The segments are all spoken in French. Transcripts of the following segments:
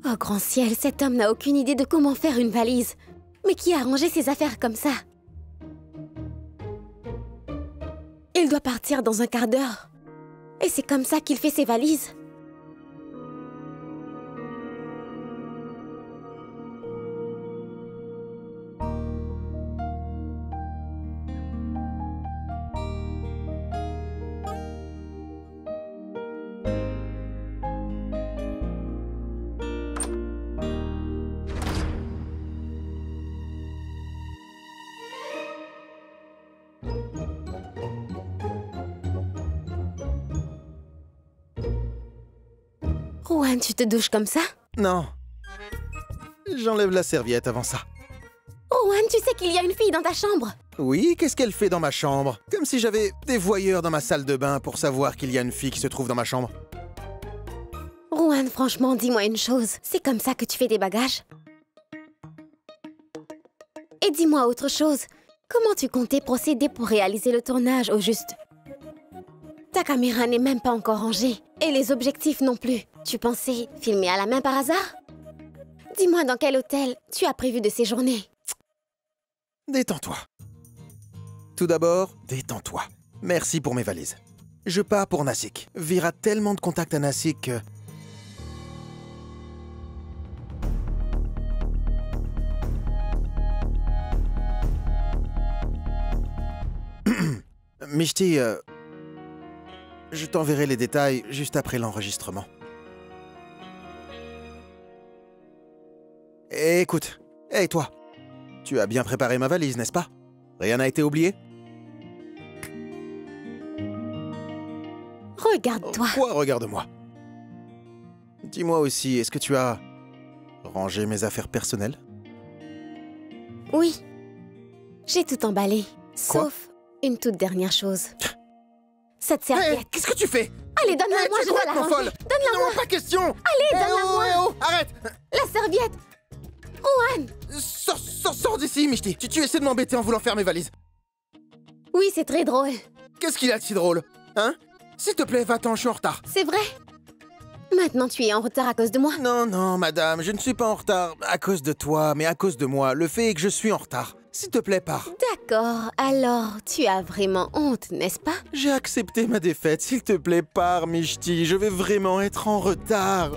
Oh grand ciel, cet homme n'a aucune idée de comment faire une valise. Mais qui a rangé ses affaires comme ça? Il doit partir dans un quart d'heure. Et c'est comme ça qu'il fait ses valises. Rohan, tu te douches comme ça? Non. J'enlève la serviette avant ça. Rohan, tu sais qu'il y a une fille dans ta chambre? Oui, qu'est-ce qu'elle fait dans ma chambre? Comme si j'avais des voyeurs dans ma salle de bain pour savoir qu'il y a une fille qui se trouve dans ma chambre. Rohan, franchement, dis-moi une chose. C'est comme ça que tu fais des bagages? Et dis-moi autre chose. Comment tu comptais procéder pour réaliser le tournage au juste? Ta caméra n'est même pas encore rangée. Et les objectifs non plus. Tu pensais filmer à la main par hasard? Dis-moi dans quel hôtel tu as prévu de séjourner? Détends-toi. Tout d'abord, détends-toi. Merci pour mes valises. Je pars pour Nassik. Vir a tellement de contacts à Nassik que... Mishti, je t'enverrai les détails juste après l'enregistrement. Écoute, hey toi, tu as bien préparé ma valise, n'est-ce pas? Rien n'a été oublié? Regarde-toi. Quoi, regarde-moi? Dis-moi aussi, est-ce que tu as rangé mes affaires personnelles? Oui. J'ai tout emballé. Quoi? Sauf une toute dernière chose. Cette serviette. Hey, qu'est-ce que tu fais? Allez, donne-la moi, tu je es dois la complètement ranger. folle! Donne-la moi. Non, pas question! Allez, donne-la moi. Oh, arrête! La serviette. Rohan. Sors d'ici, Mishti! Tu essaies de m'embêter en voulant faire mes valises. Oui, c'est très drôle. Qu'est-ce qu'il y a de si drôle? Hein? S'il te plaît, va-t'en, je suis en retard. C'est vrai. Maintenant, tu es en retard à cause de moi. Non, non, madame, je ne suis pas en retard à cause de toi, mais à cause de moi. Le fait est que je suis en retard. S'il te plaît, pars. D'accord, alors tu as vraiment honte, n'est-ce pas? J'ai accepté ma défaite. S'il te plaît, pars, Mishti. Je vais vraiment être en retard.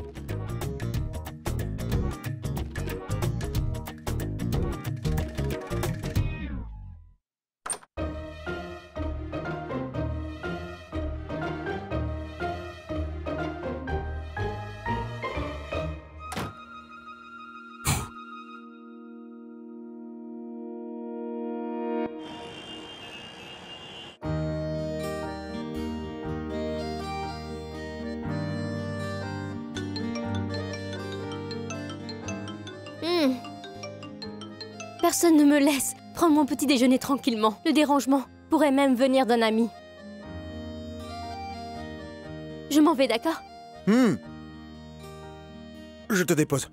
Personne ne me laisse prendre mon petit déjeuner tranquillement. Le dérangement pourrait même venir d'un ami. Je m'en vais, d'accord? Je te dépose.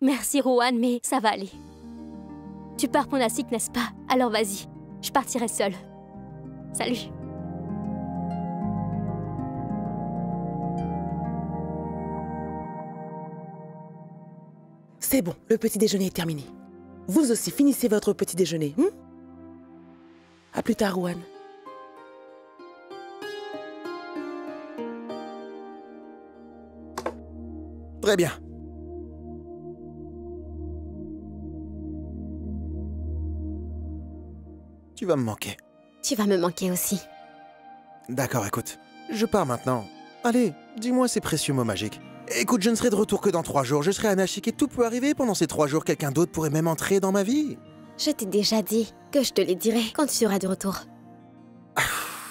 Merci, Rohan, mais ça va aller. Tu pars pour Nassik, n'est-ce pas? Alors vas-y, je partirai seule. Salut. C'est bon, le petit déjeuner est terminé. Vous aussi, finissez votre petit déjeuner. À plus tard, Rohan. Très bien. Tu vas me manquer. Tu vas me manquer aussi. D'accord, écoute. Je pars maintenant. Allez, dis-moi ces précieux mots magiques. Écoute, je ne serai de retour que dans 3 jours. Je serai à Nassik et tout peut arriver pendant ces 3 jours. Quelqu'un d'autre pourrait même entrer dans ma vie. Je t'ai déjà dit que je te les dirai quand tu seras de retour.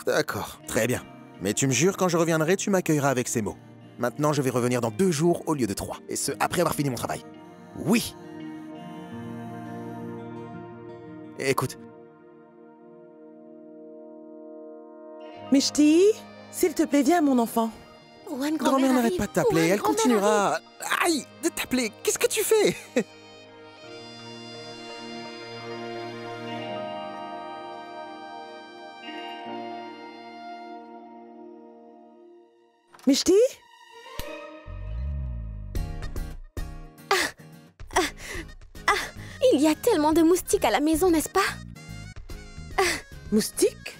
D'accord, très bien. Mais tu me jures, quand je reviendrai, tu m'accueilleras avec ces mots. Maintenant, je vais revenir dans 2 jours au lieu de 3. Et ce, après avoir fini mon travail. Oui. Écoute. Mishti, s'il te plaît, viens, mon enfant. Rohan, Grand-mère n'arrête arrive. pas de t'appeler, Rohan, elle grand-mère continuera. Aïe, de t'appeler. Qu'est-ce que tu fais? Mishti? y a tellement de moustiques à la maison, n'est-ce pas? Moustique?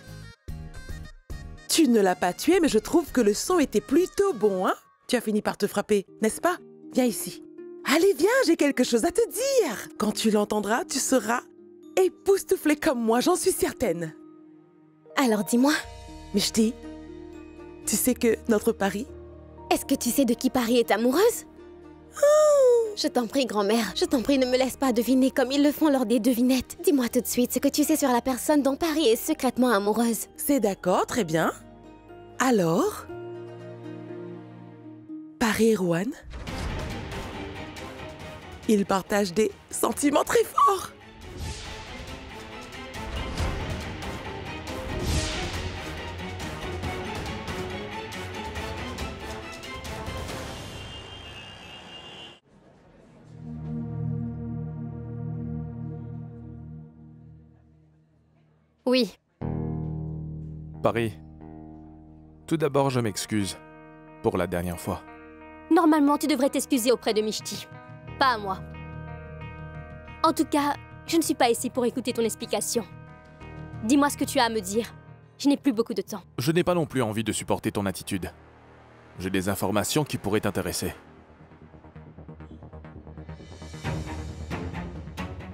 Tu ne l'as pas tué, mais je trouve que le son était plutôt bon, hein? Tu as fini par te frapper, n'est-ce pas? Viens ici. Allez, viens, j'ai quelque chose à te dire. Quand tu l'entendras, tu seras époustouflée comme moi, j'en suis certaine. Alors dis-moi, Mishti, tu sais que notre Paris... est-ce que tu sais de qui Paris est amoureuse? Je t'en prie, grand-mère, je t'en prie, ne me laisse pas deviner comme ils le font lors des devinettes. Dis-moi tout de suite ce que tu sais sur la personne dont Paris est secrètement amoureuse. C'est d'accord, très bien. Alors... Paris et Rohan, ils partagent des sentiments très forts. Oui, Paris, tout d'abord, je m'excuse pour la dernière fois. normalement, tu devrais t'excuser auprès de Mishti. Pas à moi. En tout cas, je ne suis pas ici pour écouter ton explication. Dis-moi ce que tu as à me dire. Je n'ai plus beaucoup de temps. Je n'ai pas non plus envie de supporter ton attitude. J'ai des informations qui pourraient t'intéresser.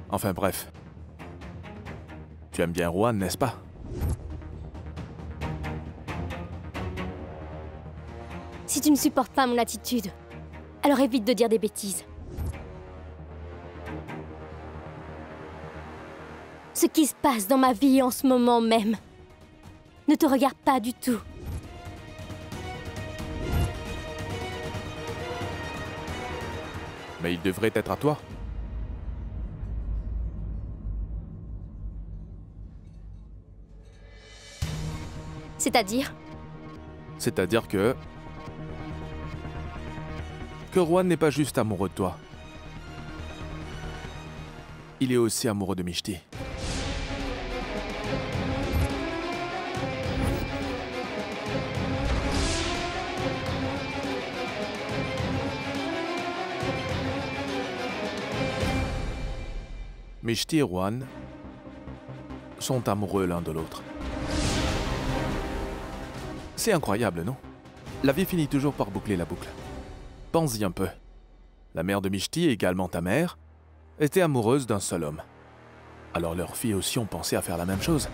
Enfin bref. Tu aimes bien Rohan, n'est-ce pas? Si tu ne supportes pas mon attitude, alors évite de dire des bêtises. Ce qui se passe dans ma vie en ce moment même ne te regarde pas du tout. Mais il devrait être à toi. C'est-à-dire? C'est-à-dire que Rohan n'est pas juste amoureux de toi. Il est aussi amoureux de Mishti. Mishti et Rohan sont amoureux l'un de l'autre. C'est incroyable, non? La vie finit toujours par boucler la boucle. Pense-y un peu. La mère de Mishti, également ta mère, était amoureuse d'un seul homme. Alors leurs filles aussi ont pensé à faire la même chose.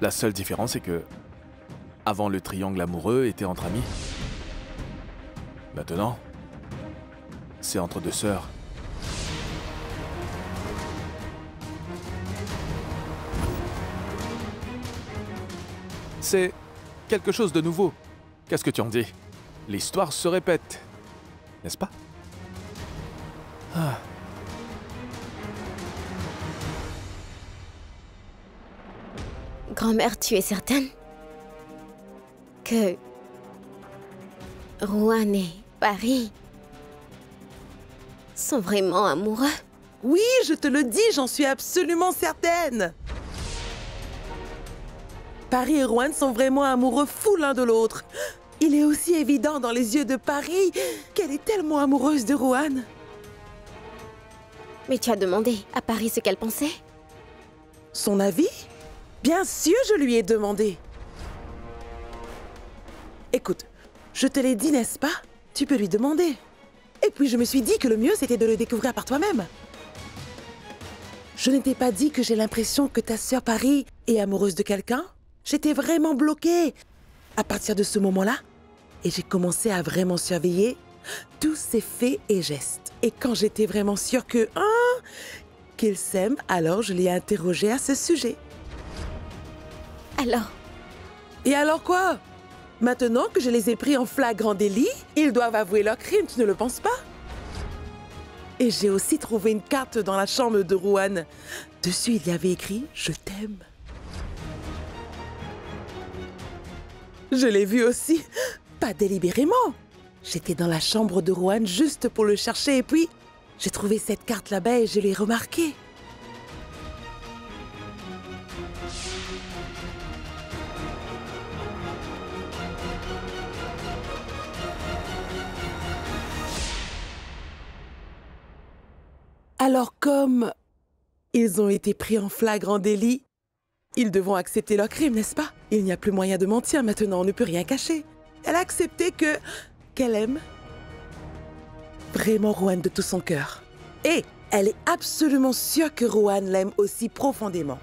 La seule différence est que, avant le triangle amoureux était entre amis. Maintenant, c'est entre deux sœurs. C'est quelque chose de nouveau. Qu'est-ce que tu en dis? L'histoire se répète, n'est-ce pas? Ah. Grand-mère, tu es certaine que Rohan et Paris sont vraiment amoureux? Oui, je te le dis, j'en suis absolument certaine. Paris et Rohan sont vraiment amoureux fous l'un de l'autre. Il est aussi évident dans les yeux de Paris qu'elle est tellement amoureuse de Rohan. Mais tu as demandé à Paris ce qu'elle pensait? Son avis? Bien sûr, je lui ai demandé. Écoute, je te l'ai dit, n'est-ce pas? Tu peux lui demander. Et puis je me suis dit que le mieux, c'était de le découvrir par toi-même. Je ne t'ai pas dit que j'ai l'impression que ta sœur Paris est amoureuse de quelqu'un? J'étais vraiment bloquée à partir de ce moment-là. Et j'ai commencé à vraiment surveiller tous ses faits et gestes. Et quand j'étais vraiment sûre que, qu'ils s'aiment, alors je l'ai interrogé à ce sujet. Alors? Et alors quoi? Maintenant que je les ai pris en flagrant délit, ils doivent avouer leur crime, tu ne le penses pas? Et j'ai aussi trouvé une carte dans la chambre de Rohan. Dessus, il y avait écrit « Je t'aime ». Je l'ai vu aussi, pas délibérément. J'étais dans la chambre de Rohan juste pour le chercher et puis j'ai trouvé cette carte là-bas et je l'ai remarquée. Alors comme ils ont été pris en flagrant délit, ils devront accepter leur crime, n'est-ce pas? Il n'y a plus moyen de mentir maintenant, on ne peut rien cacher. Elle a accepté qu'elle aime vraiment Rohan de tout son cœur. Et elle est absolument sûre que Rohan l'aime aussi profondément.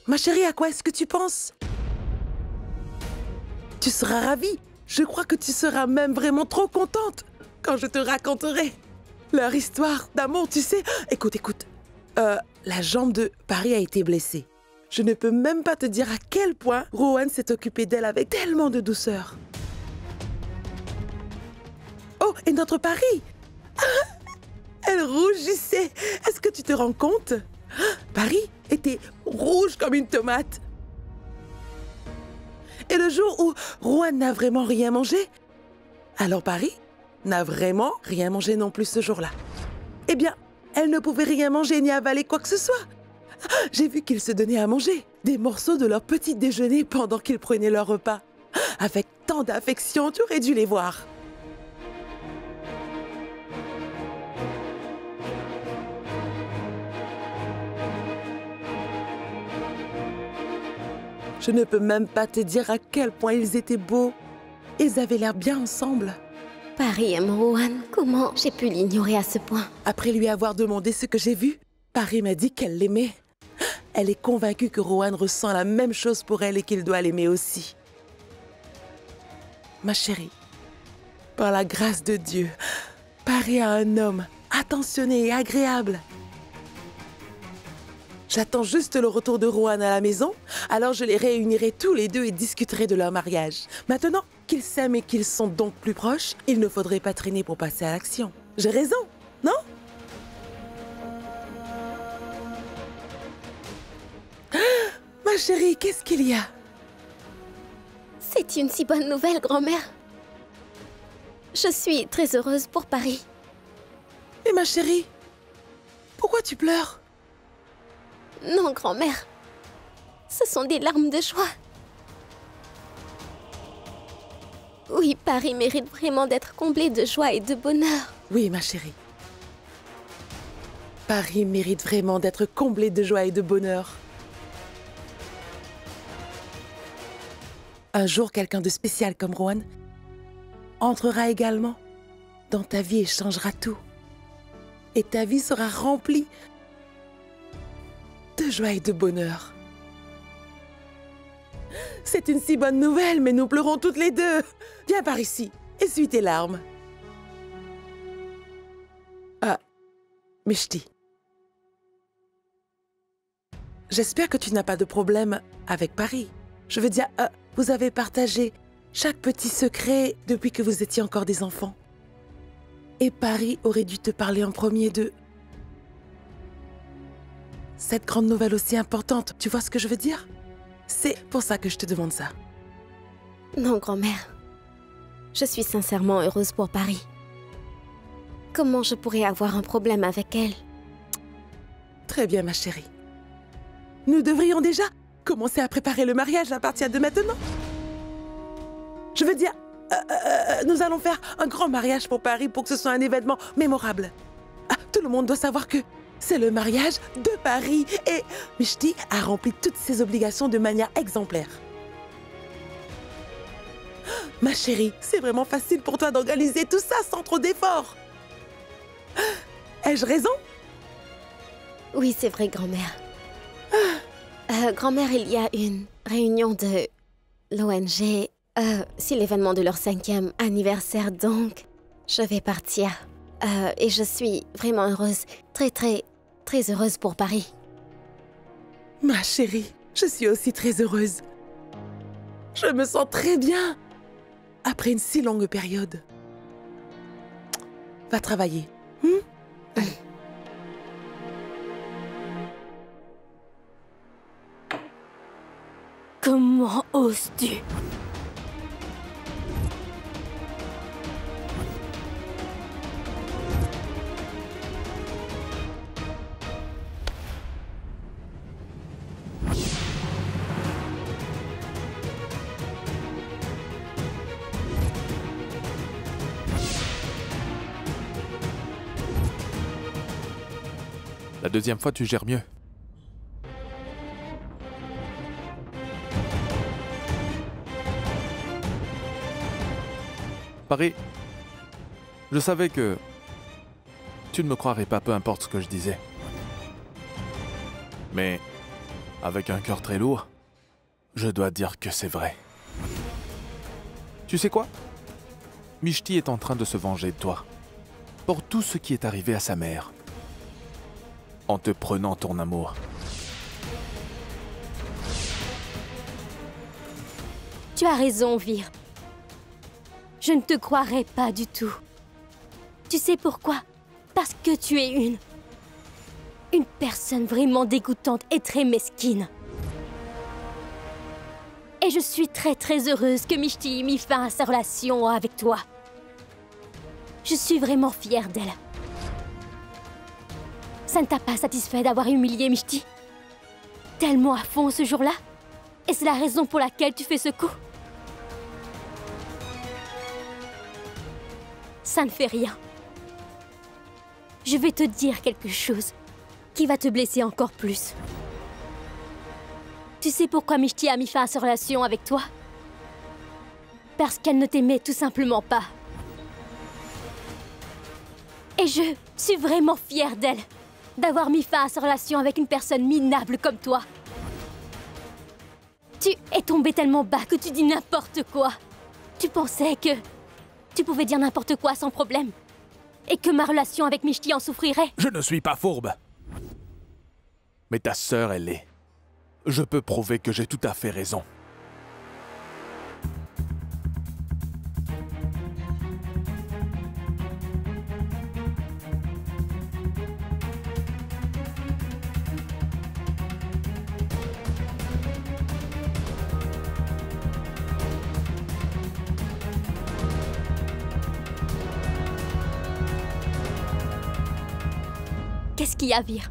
Ma chérie, à quoi est-ce que tu penses? Tu seras ravie. Je crois que tu seras même vraiment trop contente quand je te raconterai leur histoire d'amour, tu sais. Écoute. La jambe de Paris a été blessée. Je ne peux même pas te dire à quel point Rohan s'est occupé d'elle avec tellement de douceur. Oh, et notre Paris! Elle rougissait. Est-ce que tu te rends compte? Paris était rouge comme une tomate. Et le jour où Rohan n'a vraiment rien mangé, alors Paris n'a vraiment rien mangé non plus ce jour-là. Eh bien, elle ne pouvait rien manger ni avaler quoi que ce soit. J'ai vu qu'ils se donnaient à manger des morceaux de leur petit déjeuner pendant qu'ils prenaient leur repas. Avec tant d'affection, tu aurais dû les voir. Je ne peux même pas te dire à quel point ils étaient beaux. Ils avaient l'air bien ensemble. Paris aime Rohan. Comment j'ai pu l'ignorer à ce point? Après lui avoir demandé ce que j'ai vu, Paris m'a dit qu'elle l'aimait. Elle est convaincue que Rohan ressent la même chose pour elle et qu'il doit l'aimer aussi. Ma chérie, par la grâce de Dieu, Paris a un homme attentionné et agréable. J'attends juste le retour de Rohan à la maison, alors je les réunirai tous les deux et discuterai de leur mariage. Maintenant qu'ils s'aiment et qu'ils sont donc plus proches, il ne faudrait pas traîner pour passer à l'action. J'ai raison, non? Ma chérie, qu'est-ce qu'il y a? C'est une si bonne nouvelle, grand-mère. Je suis très heureuse pour Paris. Mais ma chérie, pourquoi tu pleures? Non, grand-mère. Ce sont des larmes de joie. Oui, Paris mérite vraiment d'être comblé de joie et de bonheur. Oui, ma chérie. Paris mérite vraiment d'être comblé de joie et de bonheur. Un jour, quelqu'un de spécial comme Rohan entrera également dans ta vie et changera tout. Et ta vie sera remplie de joie et de bonheur. C'est une si bonne nouvelle, mais nous pleurons toutes les deux. Viens par ici, essuie tes larmes. Ah, Mishti. J'espère que tu n'as pas de problème avec Paris. Je veux dire, vous avez partagé chaque petit secret depuis que vous étiez encore des enfants. Et Paris aurait dû te parler en premier de cette grande nouvelle aussi importante. Tu vois ce que je veux dire? C'est pour ça que je te demande ça. Non, grand-mère. Je suis sincèrement heureuse pour Paris. Comment je pourrais avoir un problème avec elle? Très bien, ma chérie. Nous devrions déjà commencer à préparer le mariage à partir de maintenant. Je veux dire, nous allons faire un grand mariage pour Paris pour que ce soit un événement mémorable. Tout le monde doit savoir que c'est le mariage de Paris et Mishti a rempli toutes ses obligations de manière exemplaire. Ma chérie, c'est vraiment facile pour toi d'organiser tout ça sans trop d'efforts. Ai-je raison? Oui, c'est vrai, grand-mère. Grand-mère, il y a une réunion de l'ONG. C'est l'événement de leur 5e anniversaire, donc je vais partir. Et je suis vraiment heureuse, très heureuse pour Paris. Ma chérie, je suis aussi très heureuse. Je me sens très bien après une si longue période. Va travailler. Allez. Comment oses-tu? La deuxième fois, tu gères mieux. Paris, je savais que tu ne me croirais pas, peu importe ce que je disais. Mais avec un cœur très lourd, je dois dire que c'est vrai. Tu sais quoi? Mishti est en train de se venger de toi pour tout ce qui est arrivé à sa mère, en te prenant ton amour. Tu as raison, Vir. Je ne te croirais pas du tout. Tu sais pourquoi? Parce que tu es une personne vraiment dégoûtante et très mesquine. Et je suis très heureuse que Mishti ait mis fin à sa relation avec toi. Je suis vraiment fière d'elle. Ça ne t'a pas satisfait d'avoir humilié Mishti? Tellement à fond ce jour-là? Et c'est la raison pour laquelle tu fais ce coup? Ça ne fait rien. Je vais te dire quelque chose qui va te blesser encore plus. Tu sais pourquoi Mishti a mis fin à sa relation avec toi? Parce qu'elle ne t'aimait tout simplement pas. Et je suis vraiment fière d'elle, d'avoir mis fin à sa relation avec une personne minable comme toi. Tu es tombé tellement bas que tu dis n'importe quoi. Tu pensais que tu pouvais dire n'importe quoi sans problème. Et que ma relation avec Mishti en souffrirait. Je ne suis pas fourbe. Mais ta sœur, elle l'est. Je peux prouver que j'ai tout à fait raison. Qu'est-ce qu'il y a, Vir?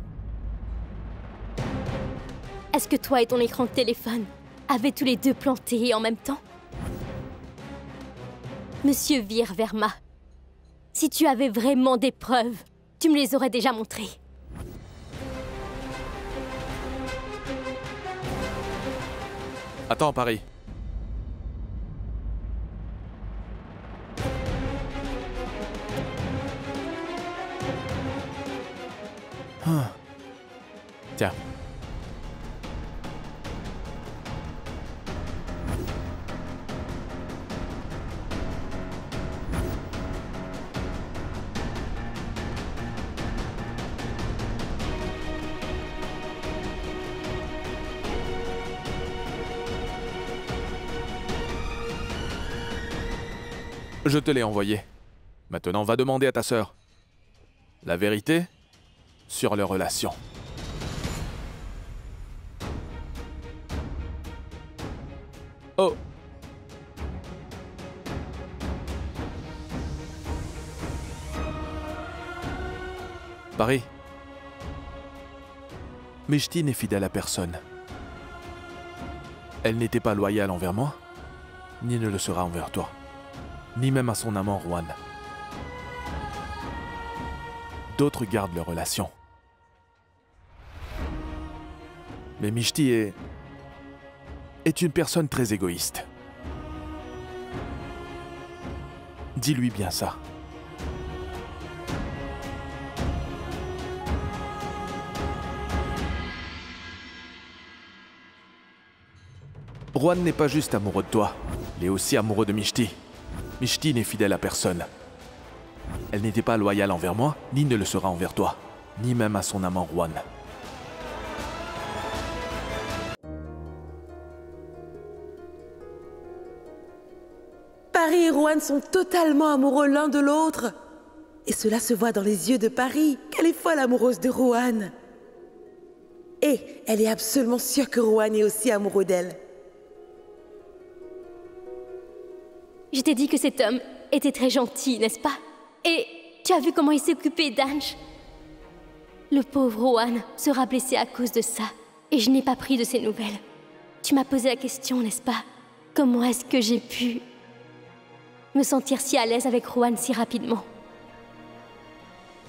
Est-ce que toi et ton écran de téléphone avez tous les deux planté en même temps? Monsieur Vir Verma, si tu avais vraiment des preuves, tu me les aurais déjà montrées. Attends, Paris. Tiens. Je te l'ai envoyé. Maintenant, va demander à ta sœur la vérité sur leur relation. Oh! Paris. Mishti n'est fidèle à personne. Elle n'était pas loyale envers moi, ni ne le sera envers toi, ni même à son amant Rohan. D'autres gardent leur relation. Mais Mishti est une personne très égoïste. Dis-lui bien ça. Rohan n'est pas juste amoureux de toi, il est aussi amoureux de Mishti. Mishti n'est fidèle à personne. Elle n'était pas loyale envers moi, ni ne le sera envers toi, ni même à son amant Rohan. Paris et Rohan sont totalement amoureux l'un de l'autre. Et cela se voit dans les yeux de Paris, qu'elle est folle amoureuse de Rohan. Et elle est absolument sûre que Rohan est aussi amoureux d'elle. Je t'ai dit que cet homme était très gentil, n'est-ce pas? Et tu as vu comment il s'est occupé d'Ange? Le pauvre Rohan sera blessé à cause de ça. Et je n'ai pas pris de ses nouvelles. Tu m'as posé la question, n'est-ce pas? Comment est-ce que j'ai pu me sentir si à l'aise avec Rohan si rapidement?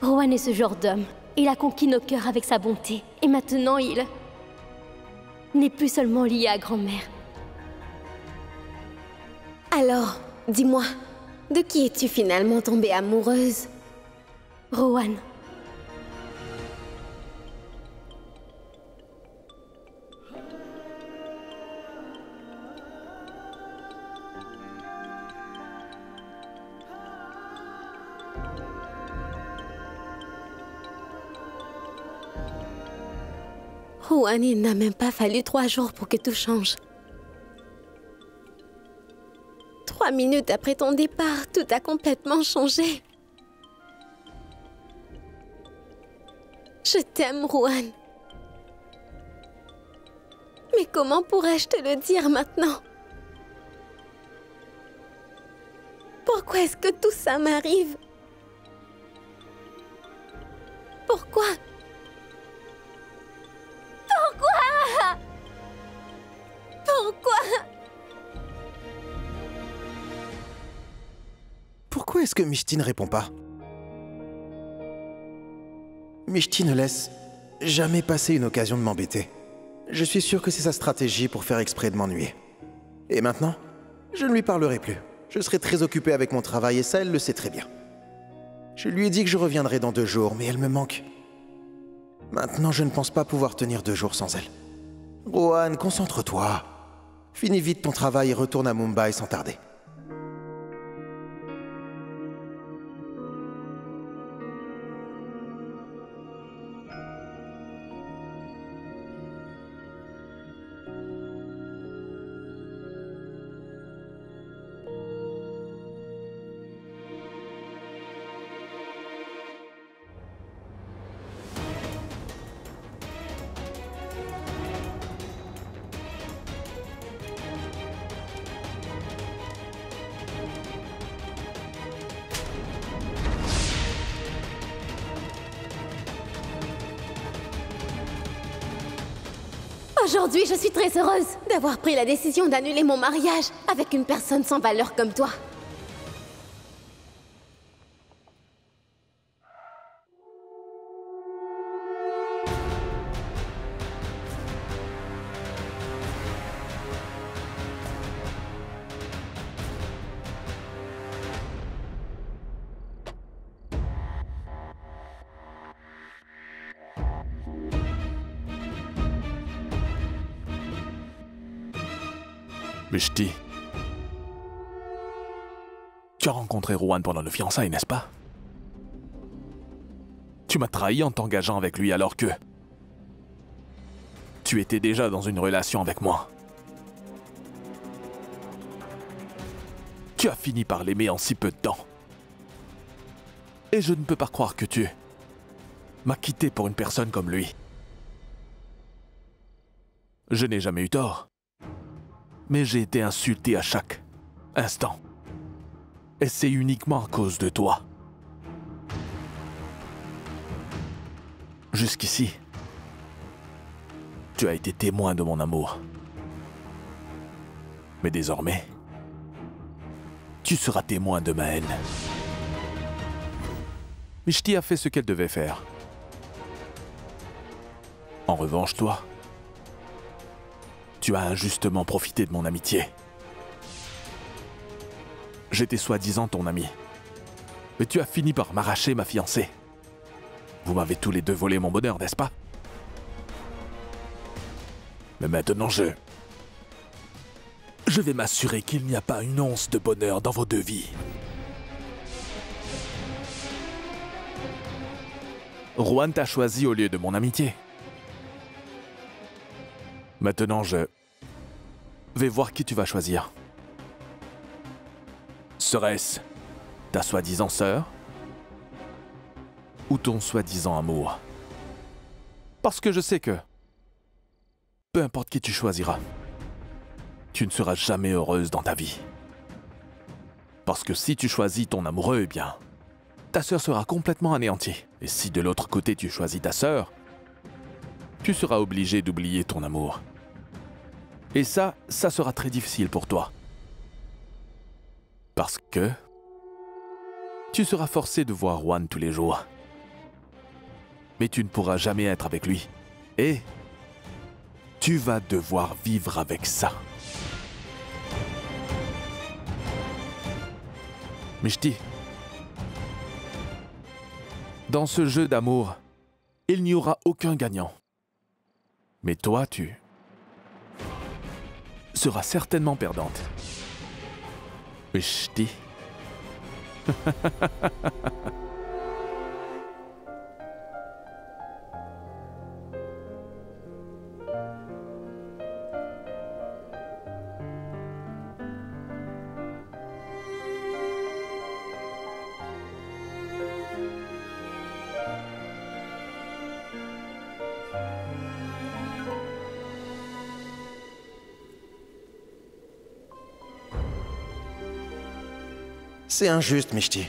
Rohan est ce genre d'homme Il a conquis nos cœurs avec sa bonté. Et maintenant, il n'est plus seulement lié à grand-mère. Alors, dis-moi, de qui es-tu finalement tombée amoureuse? Rowan. Rowan, il n'a même pas fallu 3 jours pour que tout change. 3 minutes après ton départ, tout a complètement changé. Je t'aime, Rowan. Mais comment pourrais-je te le dire maintenant? Pourquoi est-ce que tout ça m'arrive? Pourquoi? Pourquoi? Pourquoi? Pourquoi est-ce que Mishti ne répond pas? Mishti ne laisse jamais passer une occasion de m'embêter. Je suis sûr que c'est sa stratégie pour faire exprès de m'ennuyer. Et maintenant, je ne lui parlerai plus. Je serai très occupé avec mon travail et ça, elle le sait très bien. Je lui ai dit que je reviendrai dans 2 jours, mais elle me manque. Maintenant, je ne pense pas pouvoir tenir 2 jours sans elle. Rowan, concentre-toi. Finis vite ton travail et retourne à Mumbai sans tarder. Aujourd'hui, je suis très heureuse d'avoir pris la décision d'annuler mon mariage avec une personne sans valeur comme toi. Mishti, tu as rencontré Rowan pendant le fiançailles, n'est-ce pas? Tu m'as trahi en t'engageant avec lui alors que tu étais déjà dans une relation avec moi. Tu as fini par l'aimer en si peu de temps. Et je ne peux pas croire que tu m'as quitté pour une personne comme lui. Je n'ai jamais eu tort. Mais j'ai été insulté à chaque instant. Et c'est uniquement à cause de toi. Jusqu'ici, tu as été témoin de mon amour. Mais désormais, tu seras témoin de ma haine. Mishti a fait ce qu'elle devait faire. En revanche, toi, tu as injustement profité de mon amitié. J'étais soi-disant ton ami. Mais tu as fini par m'arracher ma fiancée. Vous m'avez tous les deux volé mon bonheur, n'est-ce pas? Mais maintenant, je vais m'assurer qu'il n'y a pas une once de bonheur dans vos 2 vies. Rowan t'a choisi au lieu de mon amitié. Maintenant, je vais voir qui tu vas choisir. Serait-ce ta soi-disant sœur ou ton soi-disant amour? Parce que je sais que, peu importe qui tu choisiras, tu ne seras jamais heureuse dans ta vie. Parce que si tu choisis ton amoureux, eh bien, ta sœur sera complètement anéantie. Et si de l'autre côté tu choisis ta sœur, tu seras obligé d'oublier ton amour. Et ça sera très difficile pour toi. Parce que tu seras forcé de voir Juan tous les jours. mais tu ne pourras jamais être avec lui. Et tu vas devoir vivre avec ça. Mishti, dans ce jeu d'amour, il n'y aura aucun gagnant. Mais toi, tu seras certainement perdante. Mishti. C'est injuste, Mishti.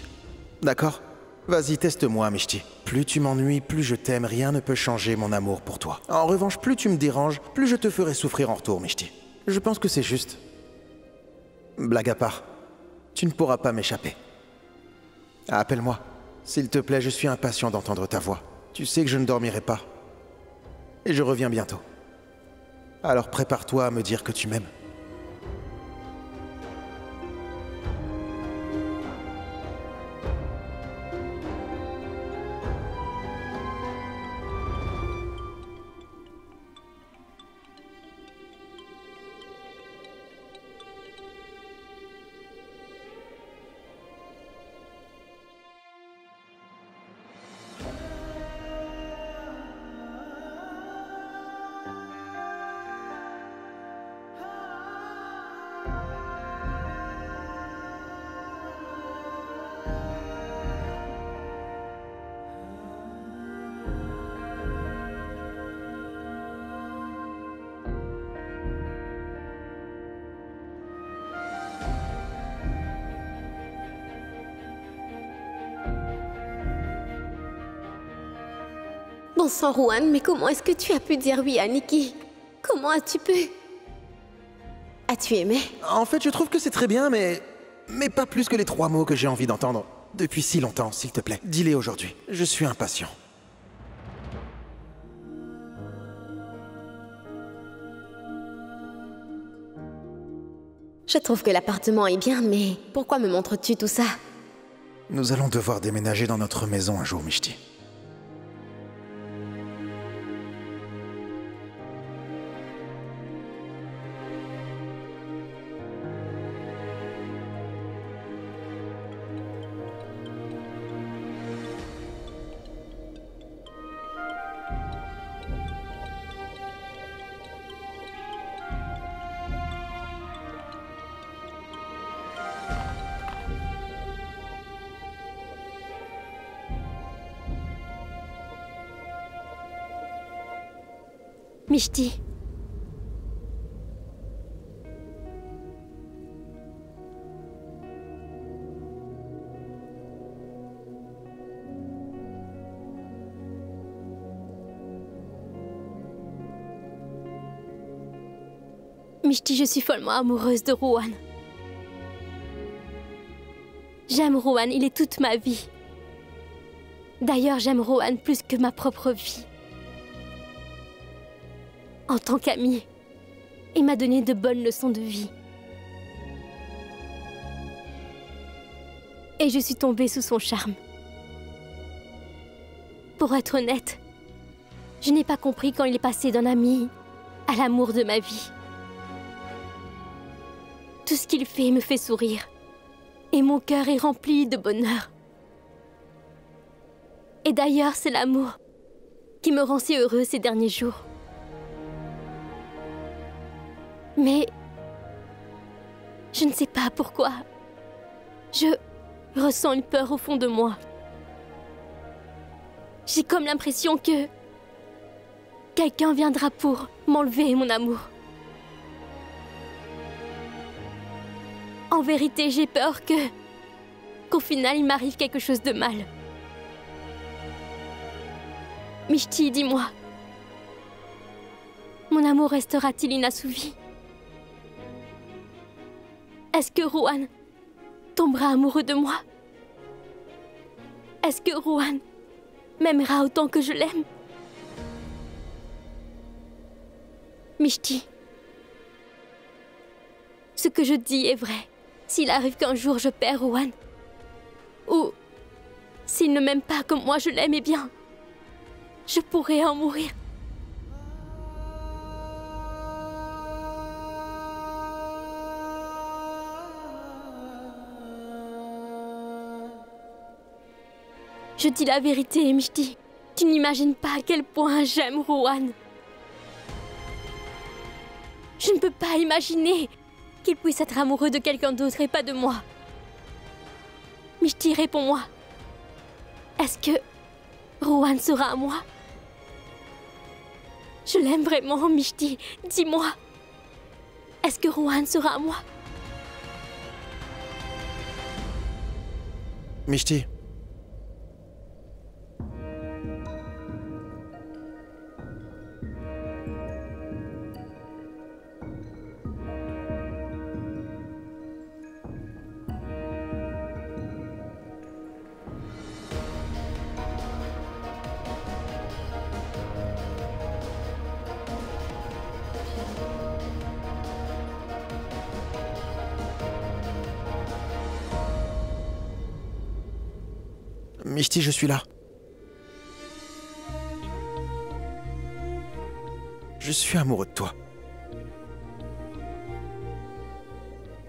D'accord? Vas-y, teste-moi, Mishti. Plus tu m'ennuies, plus je t'aime, rien ne peut changer mon amour pour toi. En revanche, plus tu me déranges, plus je te ferai souffrir en retour, Mishti. Je pense que c'est juste. Blague à part, tu ne pourras pas m'échapper. Appelle-moi. S'il te plaît, je suis impatient d'entendre ta voix. Tu sais que je ne dormirai pas. Et je reviens bientôt. Alors prépare-toi à me dire que tu m'aimes. Bon sang, Rohan, mais comment est-ce que tu as pu dire oui à Nikki? Comment as-tu pu? As-tu aimé? En fait, je trouve que c'est très bien, mais pas plus que les 3 mots que j'ai envie d'entendre depuis si longtemps, s'il te plaît. Dis-les aujourd'hui. Je suis impatient. Je trouve que l'appartement est bien, mais pourquoi me montres-tu tout ça? Nous allons devoir déménager dans notre maison un jour, Mishti. Mishti. Mishti, je suis follement amoureuse de Rohan. J'aime Rohan, il est toute ma vie. D'ailleurs, j'aime Rohan plus que ma propre vie. En tant qu'ami, il m'a donné de bonnes leçons de vie. Et je suis tombée sous son charme. Pour être honnête, je n'ai pas compris quand il est passé d'un ami à l'amour de ma vie. Tout ce qu'il fait me fait sourire. Et mon cœur est rempli de bonheur. Et d'ailleurs, c'est l'amour qui me rend si heureuse ces derniers jours. Mais je ne sais pas pourquoi. Je ressens une peur au fond de moi. J'ai comme l'impression que quelqu'un viendra pour m'enlever mon amour. En vérité, j'ai peur qu'au final, il m'arrive quelque chose de mal. Mishti, dis-moi, mon amour restera-t-il inassouvi? Est-ce que Rohan tombera amoureux de moi? Est-ce que Rohan m'aimera autant que je l'aime. Mishti, ce que je dis est vrai. S'il arrive qu'un jour je perds Rohan, ou s'il ne m'aime pas comme moi je l'aime, eh bien, je pourrais en mourir. Je dis la vérité, Mishti. Tu n'imagines pas à quel point j'aime Rohan. Je ne peux pas imaginer qu'il puisse être amoureux de quelqu'un d'autre et pas de moi. Mishti, réponds-moi. Est-ce que Rohan sera à moi? Je l'aime vraiment, Mishti. Dis-moi. Est-ce que Rohan sera à moi? Mishti. Mishti, je suis là. Je suis amoureux de toi.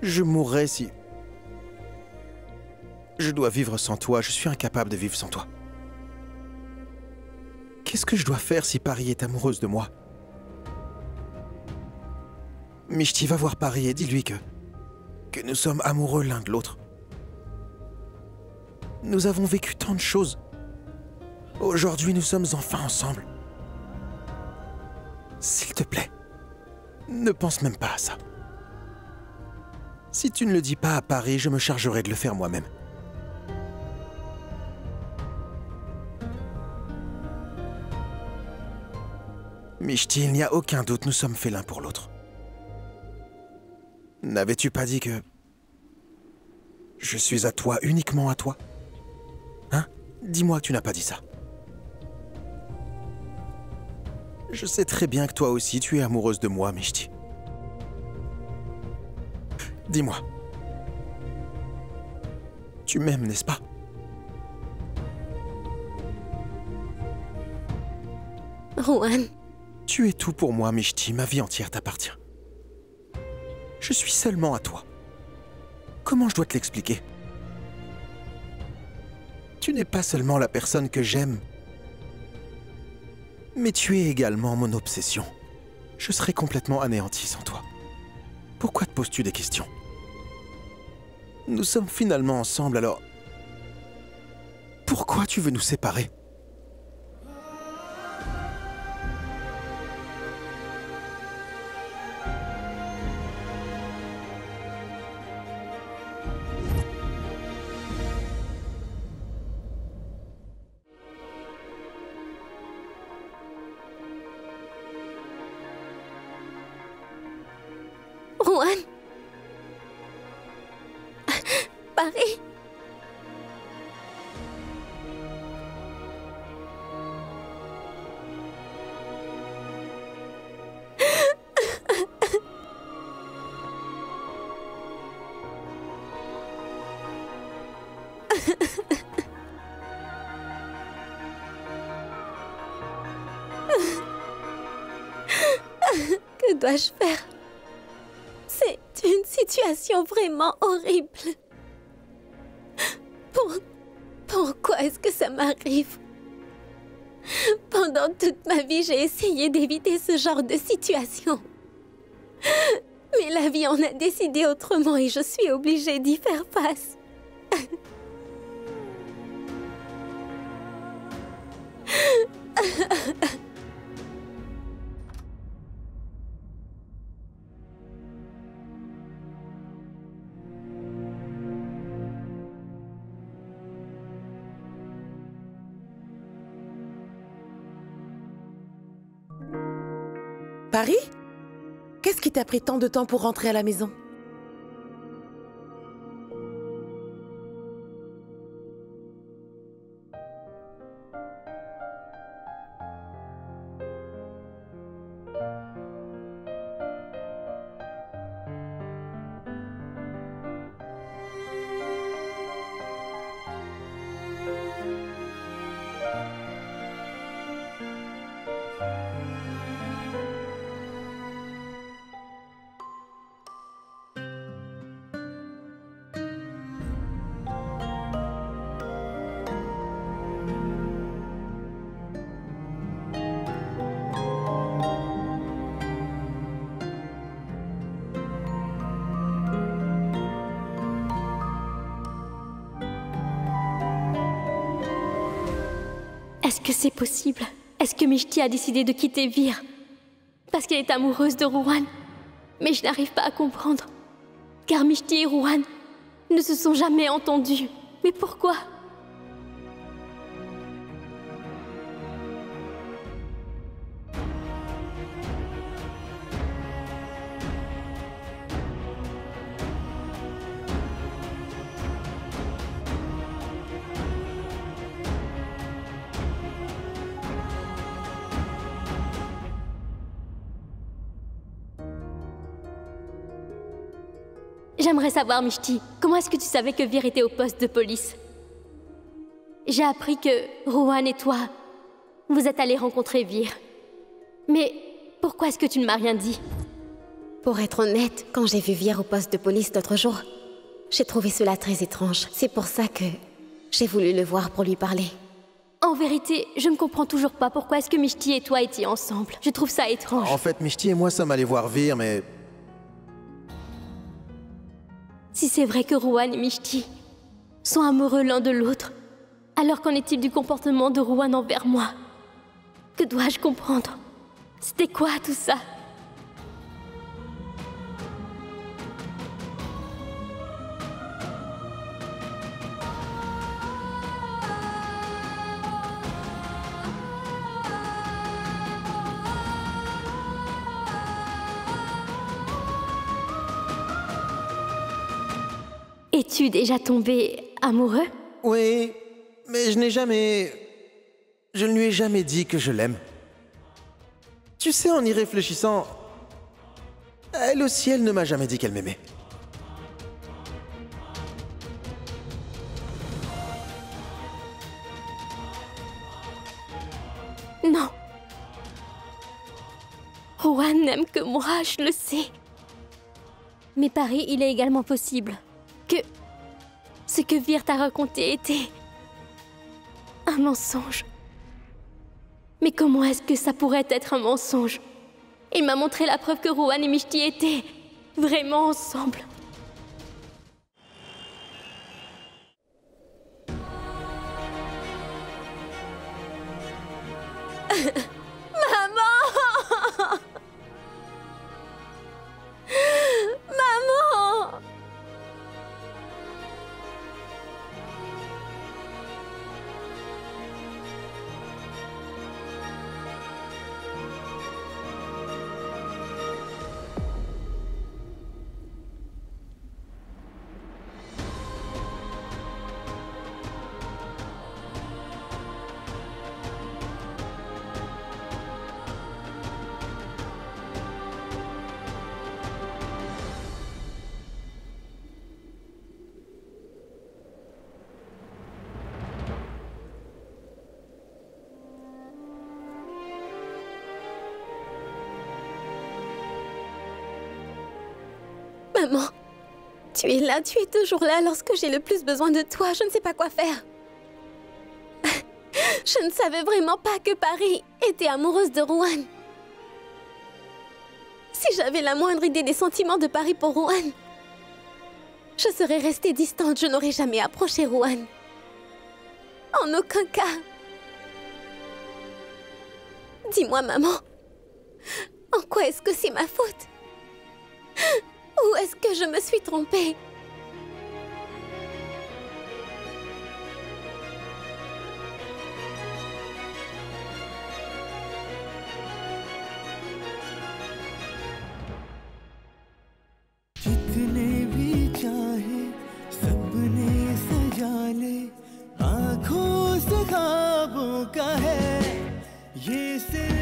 Je mourrais si... Je dois vivre sans toi, je suis incapable de vivre sans toi. Qu'est-ce que je dois faire si Pari est amoureuse de moi? Mishti, va voir Pari et dis-lui que nous sommes amoureux l'un de l'autre. Nous avons vécu tant de choses. Aujourd'hui, nous sommes enfin ensemble. S'il te plaît, ne pense même pas à ça. Si tu ne le dis pas à Pari, je me chargerai de le faire moi-même. Mishti, il n'y a aucun doute, nous sommes faits l'un pour l'autre. N'avais-tu pas dit que... Je suis à toi, uniquement à toi? Hein? Dis-moi que tu n'as pas dit ça. Je sais très bien que toi aussi, tu es amoureuse de moi, Mishti. Dis-moi. Tu m'aimes, n'est-ce pas? Rohan. Tu es tout pour moi, Mishti. Ma vie entière t'appartient. Je suis seulement à toi. Comment je dois te l'expliquer? Tu n'es pas seulement la personne que j'aime, mais tu es également mon obsession. Je serais complètement anéanti sans toi. Pourquoi te poses-tu des questions? Nous sommes finalement ensemble, alors... Pourquoi tu veux nous séparer? Rohan. Pari. Que dois-je faire? C'est une situation vraiment horrible. Pourquoi est-ce que ça m'arrive? Pendant toute ma vie, j'ai essayé d'éviter ce genre de situation. Mais la vie en a décidé autrement et je suis obligée d'y faire face. Pari? Qu'est-ce qui t'a pris tant de temps pour rentrer à la maison? Est-ce que c'est possible? Est-ce que Mishti a décidé de quitter Vir parce qu'elle est amoureuse de Rowan? Mais je n'arrive pas à comprendre. Car Mishti et Rowan ne se sont jamais entendus. Mais pourquoi? J'aimerais savoir, Mishti, comment est-ce que tu savais que Vir était au poste de police? J'ai appris que Rowan et toi, vous êtes allés rencontrer Vir. Mais pourquoi est-ce que tu ne m'as rien dit? Pour être honnête, quand j'ai vu Vir au poste de police l'autre jour, j'ai trouvé cela très étrange. C'est pour ça que j'ai voulu le voir pour lui parler. En vérité, je ne comprends toujours pas pourquoi est-ce que Mishti et toi étiez ensemble. Je trouve ça étrange. En fait, Mishti et moi sommes allés voir Vir, mais... Si c'est vrai que Rowan et Mishti sont amoureux l'un de l'autre, alors qu'en est-il du comportement de Rowan envers moi? Que dois-je comprendre? C'était quoi tout ça? Es-tu déjà tombé amoureux? Oui, mais je ne lui ai jamais dit que je l'aime. Tu sais, en y réfléchissant, elle aussi, elle ne m'a jamais dit qu'elle m'aimait. Non. Rowan n'aime que moi, je le sais. Mais Paris, il est également possible que ce que Vir t'a raconté était un mensonge. Mais comment est-ce que ça pourrait être un mensonge? Il m'a montré la preuve que Rowan et Mishti étaient vraiment ensemble. Maman! Maman! Maman, tu es là, tu es toujours là lorsque j'ai le plus besoin de toi. Je ne sais pas quoi faire. Je ne savais vraiment pas que Paris était amoureuse de Rowan. Si j'avais la moindre idée des sentiments de Paris pour Rowan, je serais restée distante, je n'aurais jamais approché Rowan. En aucun cas. Dis-moi, maman, en quoi est-ce que c'est ma faute? Où est-ce que je me suis trompée? जितने भी चाहे सबने सजा ले आँखों से ख्वाबों का है ये सिर्फ